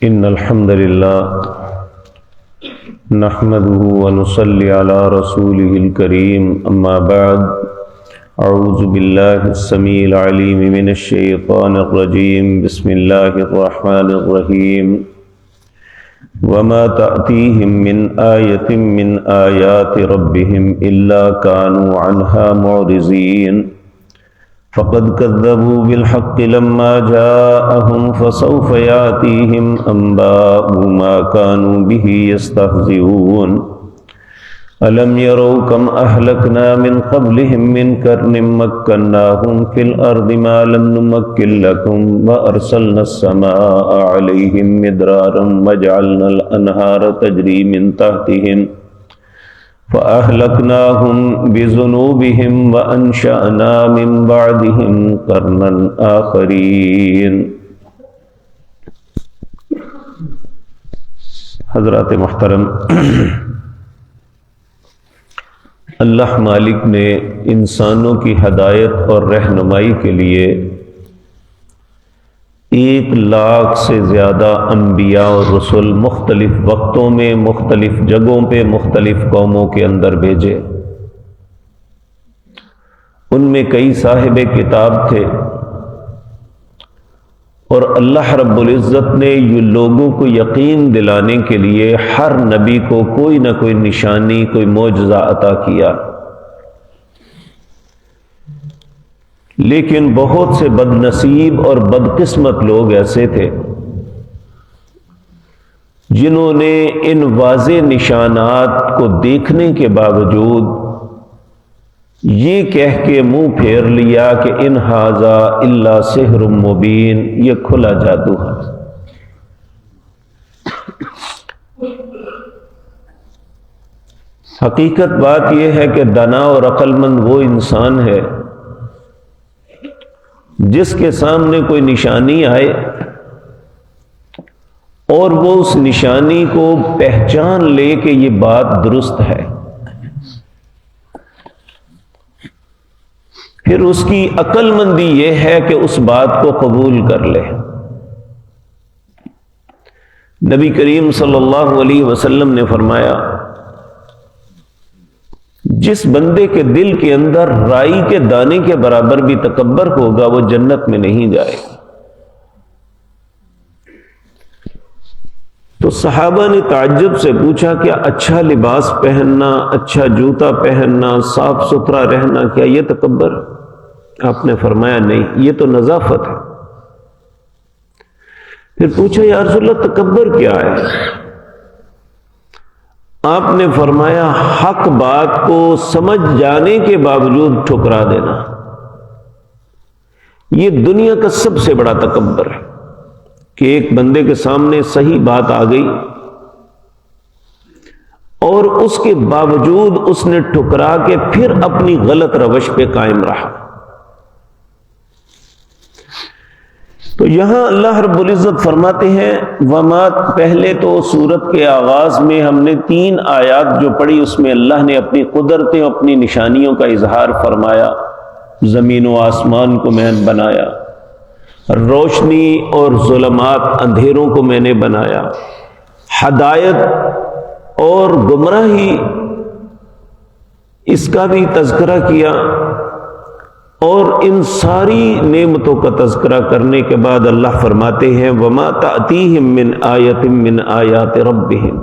إن الحمد لله نحمده ونصلي على رسوله الكريم أما بعد أعوذ بالله السميع العليم من الشيطان الرجيم بسم الله الرحمن الرحيم وما تأتيهم من آية من آيات ربهم إلا كانوا عنها معرضين فقد كذبوا بالحق لما جاءهم فسوف يأتيهم أنباء ما كانوا به يستهزئون ألم يروا كم أهلكنا من قبلهم من قرن مكناهم في الأرض ما لم نمكن لكم وأرسلنا السماء عليهم مدرارا وجعلنا الأنهار تجري من تحتهم فأهلكناهم بذنوبهم وأنشأنا من بعدهم قرنا آخرين۔ حضرات محترم، اللہ مالک نے انسانوں کی ہدایت اور رہنمائی کے لیے 1,00,000 سے زیادہ انبیاء اور رسول مختلف وقتوں میں مختلف جگہوں پہ مختلف قوموں کے اندر بھیجے۔ ان میں کئی صاحب کتاب تھے، اور اللہ رب العزت نے یہ لوگوں کو یقین دلانے کے لیے ہر نبی کو کوئی نہ کوئی نشانی، کوئی معجزہ عطا کیا۔ لیکن بہت سے بد نصیب اور بدقسمت لوگ ایسے تھے جنہوں نے ان واضح نشانات کو دیکھنے کے باوجود یہ کہہ کے منہ پھیر لیا کہ ان ھذا الا سحر مبین، یہ کھلا جادو ہے۔ حقیقت بات یہ ہے کہ دانا اور عقل مند وہ انسان ہے جس کے سامنے کوئی نشانی آئے اور وہ اس نشانی کو پہچان لے کہ یہ بات درست ہے، پھر اس کی عقل مندی یہ ہے کہ اس بات کو قبول کر لے۔ نبی کریم صلی اللہ علیہ وسلم نے فرمایا، جس بندے کے دل کے اندر رائی کے دانے کے برابر بھی تکبر ہوگا وہ جنت میں نہیں جائے گا۔ تو صحابہ نے تعجب سے پوچھا، کیا اچھا لباس پہننا، اچھا جوتا پہننا، صاف ستھرا رہنا، کیا یہ تکبر؟ آپ نے فرمایا نہیں، یہ تو نظافت ہے۔ پھر پوچھا، یا رسول اللہ تکبر کیا ہے؟ آپ نے فرمایا، حق بات کو سمجھ جانے کے باوجود ٹھکرا دینا، یہ دنیا کا سب سے بڑا تکبر ہے کہ ایک بندے کے سامنے صحیح بات آ گئی اور اس کے باوجود اس نے ٹھکرا کے پھر اپنی غلط روش پہ قائم رہا۔ تو یہاں اللہ رب العزت فرماتے ہیں وما، پہلے تو سورت کے آغاز میں ہم نے 3 آیات جو پڑھی اس میں اللہ نے اپنی قدرتیں، اپنی نشانیوں کا اظہار فرمایا۔ زمین و آسمان کو میں نے بنایا، روشنی اور ظلمات اندھیروں کو میں نے بنایا، ہدایت اور گمراہی اس کا بھی تذکرہ کیا، اور ان ساری نعمتوں کا تذکرہ کرنے کے بعد اللہ فرماتے ہیں وما تأتیہم من آیۃ من آیات ربہم،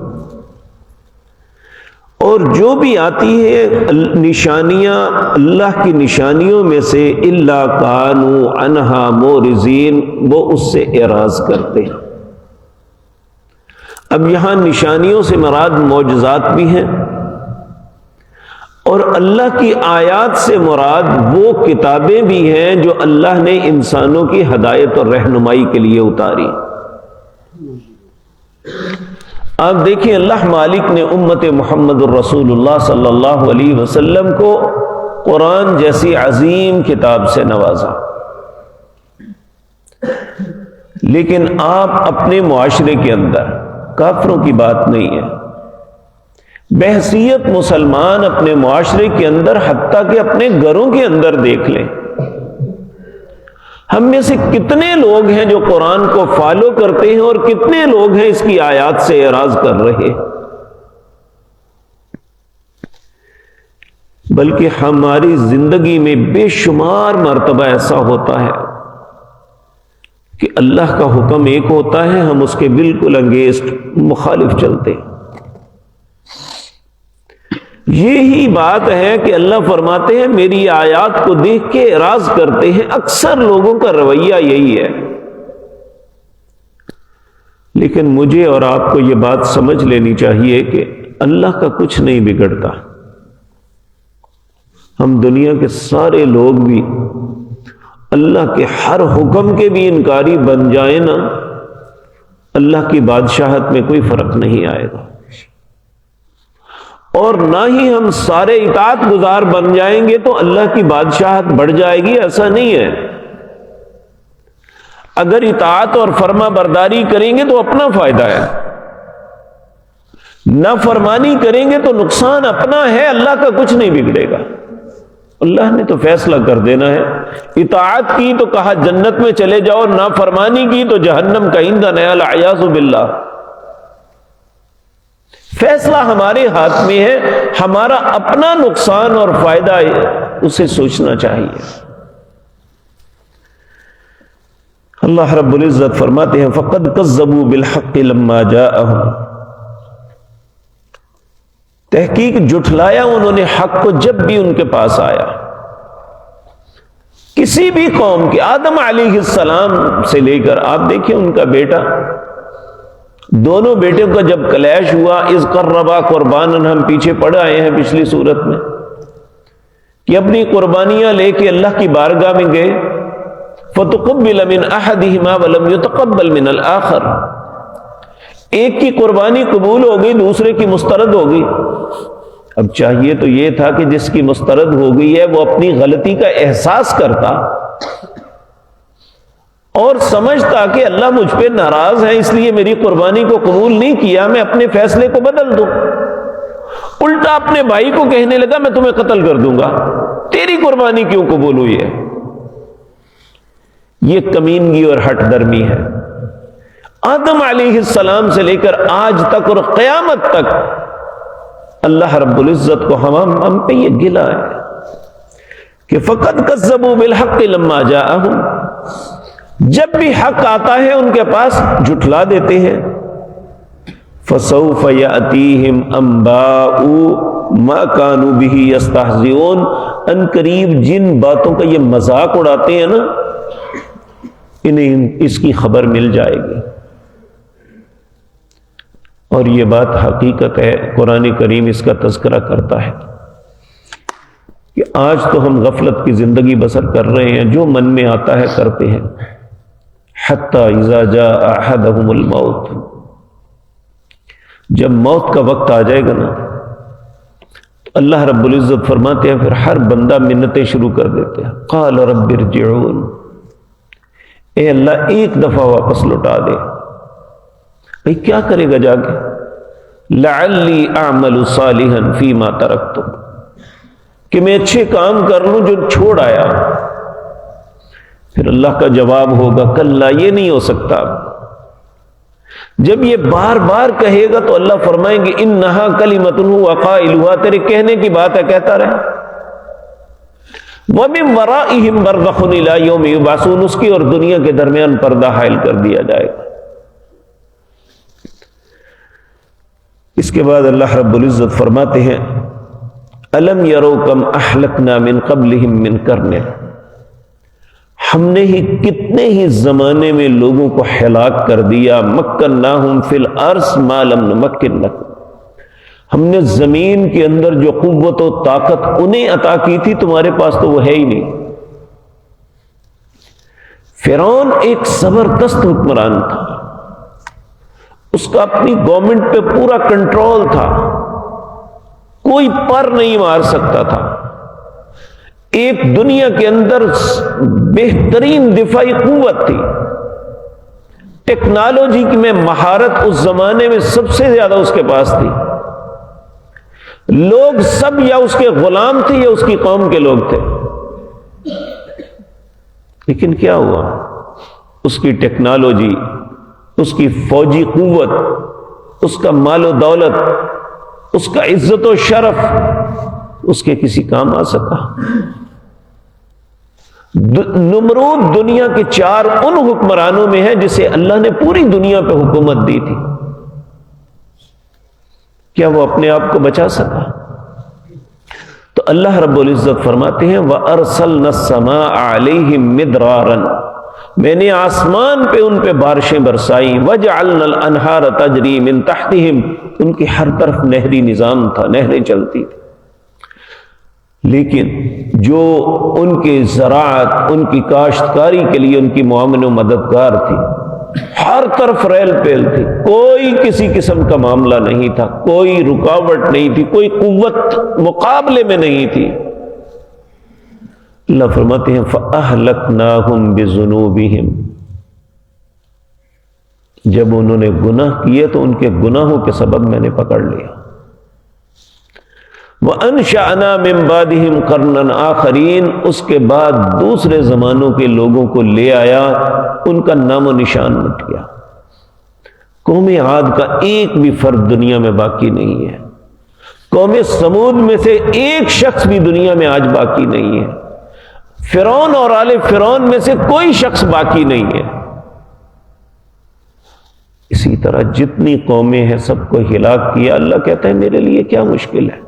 اور جو بھی آتی ہے نشانیاں اللہ کی نشانیوں میں سے الا کانوا عنہا معرضین، وہ اس سے اعراض کرتے ہیں۔ اب یہاں نشانیوں سے مراد معجزات بھی ہیں، اور اللہ کی آیات سے مراد وہ کتابیں بھی ہیں جو اللہ نے انسانوں کی ہدایت اور رہنمائی کے لیے اتاری۔ آپ دیکھیں، اللہ مالک نے امت محمد الرسول اللہ صلی اللہ علیہ وسلم کو قرآن جیسی عظیم کتاب سے نوازا، لیکن آپ اپنے معاشرے کے اندر، کافروں کی بات نہیں ہے، بحیثیت مسلمان اپنے معاشرے کے اندر، حتیٰ کہ اپنے گھروں کے اندر دیکھ لیں، ہم میں سے کتنے لوگ ہیں جو قرآن کو فالو کرتے ہیں اور کتنے لوگ ہیں اس کی آیات سے اعراض کر رہے؟ بلکہ ہماری زندگی میں بے شمار مرتبہ ایسا ہوتا ہے کہ اللہ کا حکم ایک ہوتا ہے، ہم اس کے بالکل انگیسٹ مخالف چلتے ہیں۔ یہی بات ہے کہ اللہ فرماتے ہیں میری آیات کو دیکھ کے اعراض کرتے ہیں۔ اکثر لوگوں کا رویہ یہی ہے، لیکن مجھے اور آپ کو یہ بات سمجھ لینی چاہیے کہ اللہ کا کچھ نہیں بگڑتا۔ ہم دنیا کے سارے لوگ بھی اللہ کے ہر حکم کے بھی انکاری بن جائیں نا، اللہ کی بادشاہت میں کوئی فرق نہیں آئے گا، اور نہ ہی ہم سارے اطاعت گزار بن جائیں گے تو اللہ کی بادشاہت بڑھ جائے گی، ایسا نہیں ہے۔ اگر اطاعت اور فرما برداری کریں گے تو اپنا فائدہ ہے، نہ فرمانی کریں گے تو نقصان اپنا ہے، اللہ کا کچھ نہیں بگڑے گا۔ اللہ نے تو فیصلہ کر دینا ہے، اطاعت کی تو کہا جنت میں چلے جاؤ، نہ فرمانی کی تو جہنم کا ایندھن ہے، العیاذ باللہ۔ فیصلہ ہمارے ہاتھ میں ہے، ہمارا اپنا نقصان اور فائدہ ہے، اسے سوچنا چاہیے۔ اللہ رب العزت فرماتے ہیں فَقَدْ كَذَّبُوا بِالْحَقِّ لَمَّا جَاءَهُمْ، تحقیق جھٹلایا انہوں نے حق کو جب بھی ان کے پاس آیا۔ کسی بھی قوم کے، آدم علیہ السلام سے لے کر آپ دیکھیں ان کا بیٹا، دونوں بیٹوں کا جب کلیش ہوا، اذ قربا قربانا، ہم پیچھے پڑھ آئے ہیں پچھلی صورت میں کہ اپنی قربانیاں لے کے اللہ کی بارگاہ میں گئے، فتقبل من احدہما ولم یتقبل من الآخر، ایک کی قربانی قبول ہو گئی، دوسرے کی مسترد ہو گئی۔ اب چاہیے تو یہ تھا کہ جس کی مسترد ہو گئی ہے وہ اپنی غلطی کا احساس کرتا اور سمجھتا کہ اللہ مجھ پہ ناراض ہے، اس لیے میری قربانی کو قبول نہیں کیا، میں اپنے فیصلے کو بدل دوں۔ الٹا اپنے بھائی کو کہنے لگا میں تمہیں قتل کر دوں گا، تیری قربانی کیوں قبول ہوئی ہے؟ یہ کمینگی اور ہٹ درمی ہے۔ آدم علیہ السلام سے لے کر آج تک اور قیامت تک اللہ رب العزت کو ہم پہ یہ گلہ ہے کہ فَقَدْ كَذَّبُوا بِالْحَقِّ لَمَّا جَاءَهُمْ، جب بھی حق آتا ہے ان کے پاس جھٹلا دیتے ہیں۔ فَسَوْفَ يَأْتِيهِمْ أَنْبَاءُ مَا كَانُوا بِهِ يَسْتَهْزِئُونَ، ان قریب جن باتوں کا یہ مذاق اڑاتے ہیں نا، انہیں اس کی خبر مل جائے گی۔ اور یہ بات حقیقت ہے، قرآن کریم اس کا تذکرہ کرتا ہے کہ آج تو ہم غفلت کی زندگی بسر کر رہے ہیں، جو من میں آتا ہے کرتے ہیں۔ حتی اذا جاء احدهم الموت، جب موت کا وقت آ جائے گا نا، اللہ رب العزت فرماتے ہیں پھر ہر بندہ منتیں شروع کر دیتے ہیں، قال رب ارجعون، اے اللہ ایک دفعہ واپس لوٹا دے۔ بھئی کیا کرے گا جا کے؟ لعلی اعمل صالحا فیما ترکت، کہ میں اچھے کام کر لوں جو چھوڑ آیا۔ پھر اللہ کا جواب ہوگا کلا، یہ نہیں ہو سکتا۔ جب یہ بار بار کہے گا تو اللہ فرمائیں گے انہا کلمۃ هو قائلها، تیرے کہنے کی بات ہے، کہتا رہے۔ وَمِن وَرَائِهِمْ بَرْزَخٌ إِلَىٰ يَوْمِ يُبْعَثُونَ، اس کی اور دنیا کے درمیان پردہ حائل کر دیا جائے گا۔ اس کے بعد اللہ رب العزت فرماتے ہیں أَلَمْ يَرَوْا كَمْ أَحْلَقْنَا مِنْ قَبْلِهِمْ مِنْ قَرْنٍ، ہم نے ہی کتنے ہی زمانے میں لوگوں کو ہلاک کر دیا۔ مَكَّنَّاهُمْ فِي الْأَرْضِ مَا لَمْ نُمَكِّن لَكُمْ، ہم نے زمین کے اندر جو قوت و طاقت انہیں عطا کی تھی تمہارے پاس تو وہ ہے ہی نہیں۔ فرعون ایک زبردست حکمران تھا، اس کا اپنی گورنمنٹ پہ پورا کنٹرول تھا، کوئی پر نہیں مار سکتا تھا۔ ایک دنیا کے اندر بہترین دفاعی قوت تھی، ٹیکنالوجی میں مہارت اس زمانے میں سب سے زیادہ اس کے پاس تھی۔ لوگ سب یا اس کے غلام تھے یا اس کی قوم کے لوگ تھے۔ لیکن کیا ہوا؟ اس کی ٹیکنالوجی، اس کی فوجی قوت، اس کا مال و دولت، اس کا عزت و شرف اس کے کسی کام آ سکا؟ نمرود دنیا کے 4 ان حکمرانوں میں ہے جسے اللہ نے پوری دنیا پہ حکومت دی تھی، کیا وہ اپنے آپ کو بچا سکا؟ تو اللہ رب العزت فرماتے ہیں وَأَرْسَلْنَا السَّمَاءَ عَلَيْهِمْ مِدْرَارًا، میں نے آسمان پہ ان پہ بارشیں برسائیں، وَجَعَلْنَا الْأَنْهَارَ تَجْرِي مِن تَحْتِهِمْ، ان کی ہر طرف نہری نظام تھا، نہریں چلتی تھی۔ لیکن جو ان کے زراعت، ان کی کاشتکاری کے لیے ان کی معاون و مددگار تھی، ہر طرف ریل پیل تھی، کوئی کسی قسم کا معاملہ نہیں تھا، کوئی رکاوٹ نہیں تھی، کوئی قوت مقابلے میں نہیں تھی۔ اللہ فرماتے ہیں فَأَهْلَكْنَاهُمْ بِذُنُوبِهِمْ، جب انہوں نے گناہ کیے تو ان کے گناہوں کے سبب میں نے پکڑ لیا۔ وَأَنشَأْنَا مِن بَعْدِهِمْ قَرْنًا آخَرِينَ، اس کے بعد دوسرے زمانوں کے لوگوں کو لے آیا، ان کا نام و نشان مٹ گیا۔ قوم عاد کا ایک بھی فرد دنیا میں باقی نہیں ہے، قوم سمود میں سے ایک شخص بھی دنیا میں آج باقی نہیں ہے، فرعون اور آل فرعون میں سے کوئی شخص باقی نہیں ہے۔ اسی طرح جتنی قومیں ہیں سب کو ہلاک کیا۔ اللہ کہتا ہے میرے لیے کیا مشکل ہے؟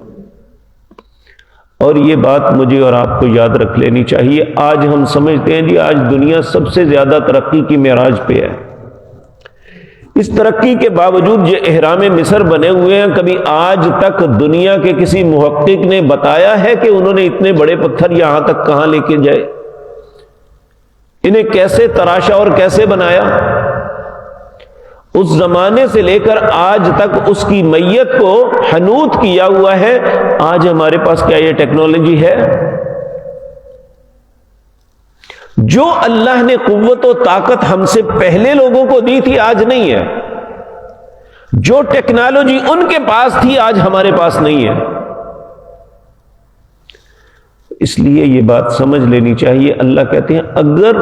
اور یہ بات مجھے اور آپ کو یاد رکھ لینی چاہیے۔ آج ہم سمجھتے ہیں جی آج دنیا سب سے زیادہ ترقی کی معراج پہ ہے، اس ترقی کے باوجود جو اہرام مصر بنے ہوئے ہیں، کبھی آج تک دنیا کے کسی محقق نے بتایا ہے کہ انہوں نے اتنے بڑے پتھر یہاں تک کہاں لے کے جائے؟ انہیں کیسے تراشا اور کیسے بنایا؟ اس زمانے سے لے کر آج تک اس کی میت کو حنوط کیا ہوا ہے۔ آج ہمارے پاس کیا یہ ٹیکنالوجی ہے؟ جو اللہ نے قوت و طاقت ہم سے پہلے لوگوں کو دی تھی آج نہیں ہے، جو ٹیکنالوجی ان کے پاس تھی آج ہمارے پاس نہیں ہے۔ اس لیے یہ بات سمجھ لینی چاہیے۔ اللہ کہتے ہیں اگر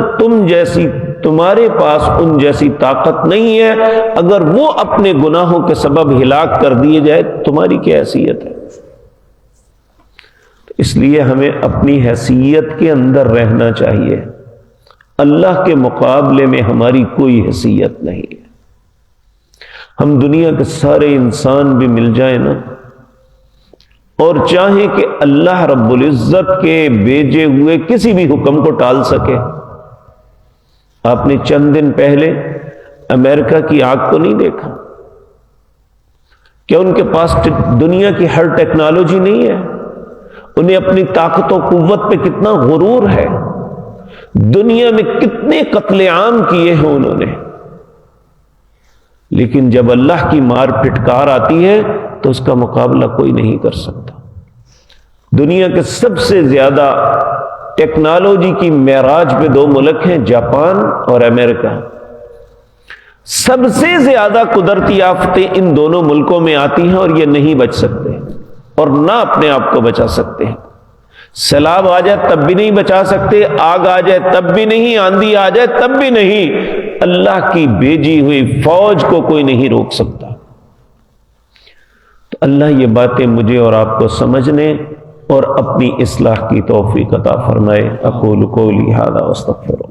تمہارے پاس ان جیسی طاقت نہیں ہے، اگر وہ اپنے گناہوں کے سبب ہلاک کر دیے جائے تمہاری کیا حیثیت ہے؟ اس لیے ہمیں اپنی حیثیت کے اندر رہنا چاہیے، اللہ کے مقابلے میں ہماری کوئی حیثیت نہیں ہے۔ ہم دنیا کے سارے انسان بھی مل جائیں نا اور چاہیں کہ اللہ رب العزت کے بھیجے ہوئے کسی بھی حکم کو ٹال سکے۔ آپ نے چند دن پہلے امریکہ کی آگ کو نہیں دیکھا؟ کیا ان کے پاس دنیا کی ہر ٹیکنالوجی نہیں ہے؟ انہیں اپنی طاقت و قوت پہ کتنا غرور ہے، دنیا میں کتنے قتل عام کیے ہیں انہوں نے، لیکن جب اللہ کی مار پھٹکار آتی ہے تو اس کا مقابلہ کوئی نہیں کر سکتا۔ دنیا کے سب سے زیادہ ٹیکنالوجی کی معراج پہ 2 ملک ہیں، جاپان اور امریکہ۔ سب سے زیادہ قدرتی آفتیں ان دونوں ملکوں میں آتی ہیں اور یہ نہیں بچ سکتے اور نہ اپنے آپ کو بچا سکتے ہیں۔ سیلاب آ جائے تب بھی نہیں بچا سکتے، آگ آ جائے تب بھی نہیں، آندھی آ جائے تب بھی نہیں۔ اللہ کی بھیجی ہوئی فوج کو کوئی نہیں روک سکتا۔ تو اللہ یہ باتیں مجھے اور آپ کو سمجھنے اور اپنی اصلاح کی توفیق عطا فرمائے۔ اقول قولی ھذا واستغفر